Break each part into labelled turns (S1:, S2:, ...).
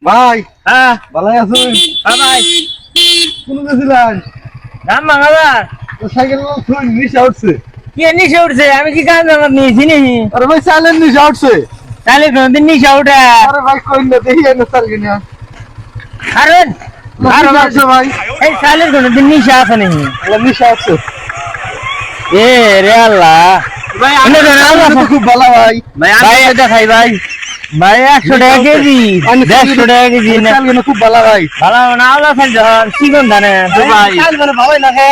S1: ভাই
S2: হ্যাঁ
S1: ভালো আছেন?
S2: হ্যাঁ ভাই
S1: কোন গেছিলেন?
S2: নাম মাঙ্গাবার
S1: সাইকেল নিচে উঠছে।
S2: কি নিশে উঠছে আমি কি কাজ আমার নিয়েছি নি
S1: আরে ভাই চালেন নিচে উঠছে।
S2: তাহলে কোনদিন নিশা উঠে
S1: আরে ভাই কই না দেখি না চাল কিনা।
S2: কারণ
S1: নিচে উঠছে ভাই।
S2: এই সালের কোনদিন নিশা আছে নাকি
S1: নিচে উঠছে।
S2: এ রে আল্লাহ
S1: ভাই
S2: এনে দেন, আল্লাহ
S1: তো খুব ভালো ভাই।
S2: ভাই এটা খাই ভাই ভাই 100 টাকা কেজি 150 টাকা কেজি না
S1: চাল কিনা খুব ভালো ভাই।
S2: ভালো না আল্লাহ খাই যখন চিকন ধানে
S1: ভাই।
S2: চাল মানে ভালোই লাগে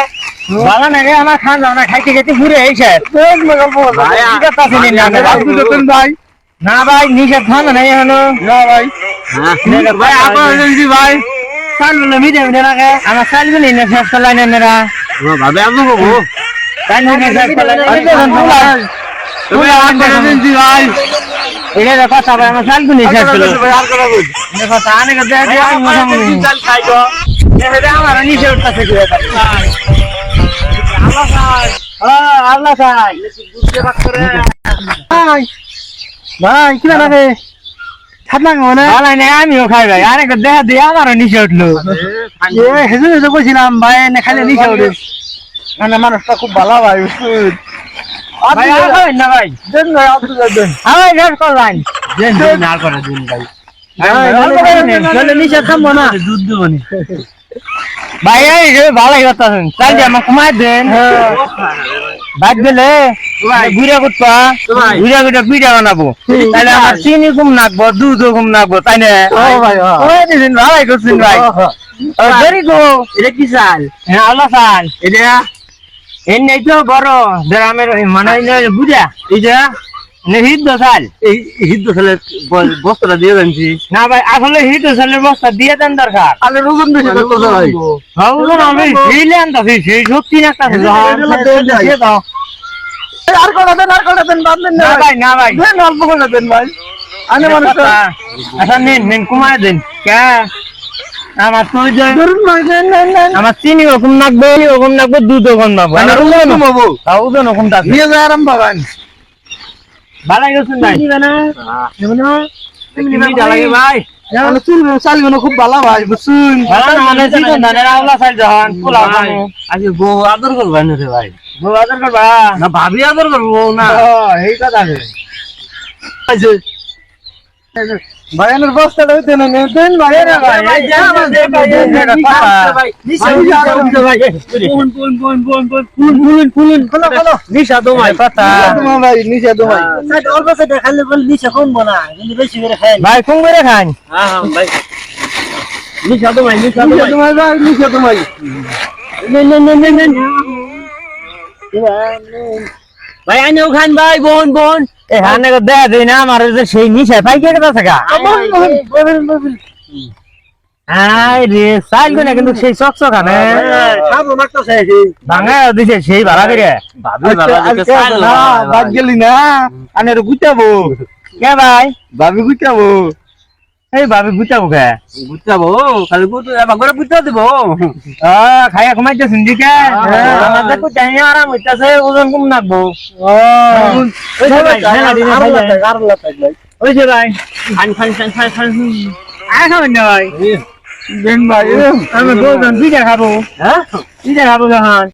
S2: ভালো লাগে আমার খান যাও না খাইতে খাইতে ঘুরে এসে
S1: ভাই
S2: ঠিক আছে নি না
S1: ভাই বুঝতেন ভাই।
S2: না ভাই নিশা খান নাই এখনো
S1: না ভাই।
S2: ভাই আপনার যদি ভাই চাল বলে মিটে মিটে রাখে আমার চাল বলে না শেষ করলাই না
S1: ভাবে আমি বলবো।
S2: তাই না শেষ করলাই
S1: তুমি আর করে দিন ভাই।
S2: এটা কথা ভাই আমার চাল বলে শেষ করলো
S1: ভাই আর করে দিন।
S2: কথা আনে কথা দিয়ে আমি মোটামুটি
S1: চাল খাইবো।
S2: এটা আমার নিচে উঠতেছে কি আল্লাহ খাই আল্লাহ খাই
S1: ভাই কি লাগে? ঠান্ডা মানে
S2: ভালো নাই আমিও খাই ভাই আরে দেখা দিয়ে আমারও নিচে উঠলো
S1: হেজু হেজু কইছিলাম ভাই না খাইলে নিচে উঠে। না মানুষটা খুব ভালো ভাই।
S2: ভাই আর খাবেন না ভাই
S1: দেন ভাই আপনি দেন।
S2: আমার শেষ করলাম
S1: দেন না করে দিন ভাই।
S2: নিচে থামবো না দুধ দেবো ভাই এই যে ভালো করতেছেন চাল দিয়ে আমার কমাই দেন বাদ দিলে গুড়া করবা গুড়া গুড়া পিঠা বানাবো তাহলে আমার চিনি কম নাকবো দুধও কম নাকবো তাই না কমাই দিয়েছেন ভালোই করছেন ভাই দেরি গো এটা কি চাল হ্যাঁ আল্লাহ চাল এটা এমনি তো বড় গ্রামের মানে বুঝা এটা হিদ্ধ চাল
S1: এই হিন্দু ছেলে বস্তাটা দিয়ে দেনছি।
S2: না ভাই আসলে হিদ্ধ চালের বস্তা দিয়ে দেন দরকার
S1: আলে ওজন বেশি করতেছে ভাই।
S2: সেইলে আনতাছি সেই শক্তি নাকতাছে দাও
S1: আর কটা দেন বাদ দেন
S2: না ভাই না ভাই
S1: দেন অল্প করে দেন ভাই। আনে মানুষ
S2: আচ্ছা নেন কমায় দেন কে আমার তো
S1: ধরুন ভাই দেন
S2: আমার চিনি ওরকম নাকবো দুধ ওরকম নাকবো আমার ওজন ওরকম থাকে
S1: নিয়ে যায় আরাম বাগান।
S2: ভালো গেছেন ভাই লাগে ভাই
S1: চালগুলো খুব ভালো ভাই বুঝছুন।
S2: ভালো না মানে চিকন ধানের আওলা চাল যখন পোলাও খাবো
S1: আজকে বউ আদর করবা না রে ভাই।
S2: বউ আদর করবা
S1: না ভাবি আদর করবো না।
S2: এই কথা
S1: ভাইয়ানের বস্তাটা হইতে না দেন ভাই।
S2: নিশা তো ভাই কথা
S1: ভাই নিচে দোমাই
S2: ভাই কোন করে খান নিশা তো ভাই নিশা তো ভাই
S1: ভাই নিচে দোমাই
S2: ভাই আনিও খান ভাই বোন বোন এ হানে কো দেয়া দেই না আমার যে সেই নিশা পাই কে কথা থাকা আই রে সাইল কোনে কিন্তু সেই চকচক আনে
S1: খাবো মারতেছে
S2: ভাঙা দিছে সেই ভাড়া করে
S1: ভাবি বাদ গেলি না আনে গুটাবো
S2: কে ভাই
S1: ভাবি গুটাবো
S2: এই ভাবি গুটাবো কে
S1: গুটাবো খালি গুটো এবার করে গুটা দেব।
S2: খাইয়া কমাইতে সিন্দিকে আমাদের কো টাইম আরাম হইতাছে ওজন কম নাকবো ওই যে ভাই খান আয় খাবেন না ভাই
S1: দেন ভাই
S2: আমি দুজন পিঠা খাবো
S1: হ্যাঁ
S2: পিঠা খাবো যখন